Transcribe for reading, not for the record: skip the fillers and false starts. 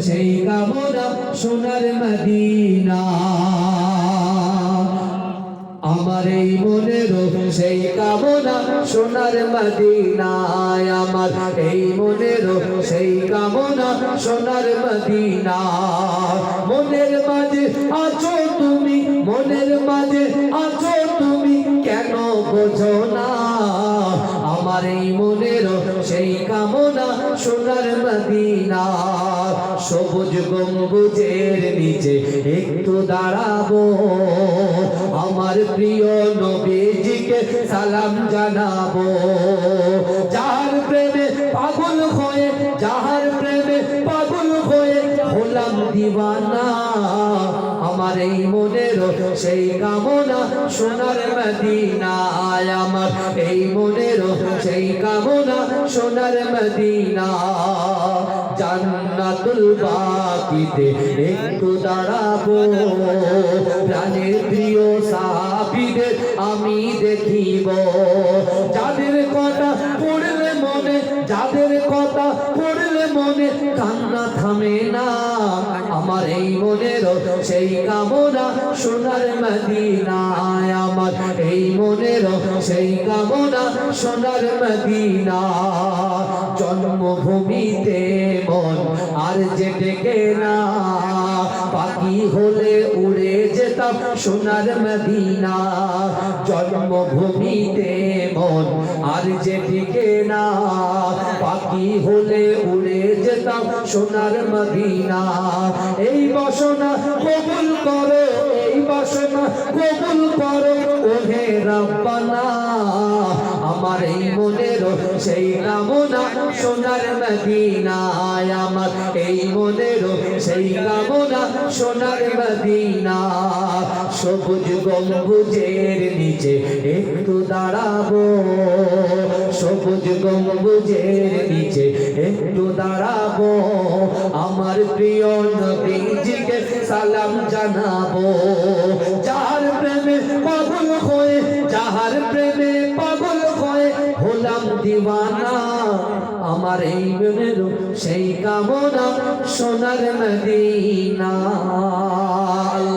সেই কামনা সোনার মদিনা আমার এই মনেরও সেই কামনা সোনার মদিনায় আমার এই মনেরও সেই কামনা সোনার মদিনা মনের মাঝে আছো তুমি মনের মাঝে আছো তুমি কেন বোঝো না আমার এই মনেরও সেই কামনা সোনার মদিনা সবুজ গম্বুজের নিচে একটু দাঁড়াবো আমার প্রিয় নবীজিকে সালাম জানাবো যার প্রেমে পাগল হয়ে যার প্রেমে পাগল হয়ে হলাম দিওয়ানা আমার এই মনেরও সেই কামনা সোনার মদিনায় আমার এই মনেরও সেই কামনা সোনার মদিনা জান্নাতুল বাকিতে একটু দাঁড়াবো প্রাণের প্রিয় সাহাবীদের আমি দেখিব যাদের কথা পড়লে মনে যাদের কথা পড়লে মনে কান্না থামে না আমার এই মনেরও সেই কামনা সোনার মদিনায় আমার এই মনেরও সেই কামনা সোনার মদিনা জন্মভূমিতে মন আর যে ডেকে না পাখি হলে উড়ে যেতাম সোনার মদিনা জন্মভূমিতে মন আর যে ডেকে না পাখি হলে উড়ে যেতাম সোনার মদিনা এই বাসনা কবুল করো এই বাসনা কবুল করো ওহে রব্বানা আমার এই মনেরও সেই কামনা সোনার মদিনায় আমার এই মনেরও সেই কামনা সোনার মদিনা সবুজ গম্বুজের নিচে একটু দাঁড়াবো সবুজ গম্বুজের নিচে একটু দাঁড়াবো আমার প্রিয় নবীজিকে সালাম জানাবো যার প্রেমে পাগল হয়ে যার প্রেমে পাগল হয়ে হলাম দিওয়ানা আমার এই মনেরও সেই কামনা সোনার মদিনা। আল্লাহ।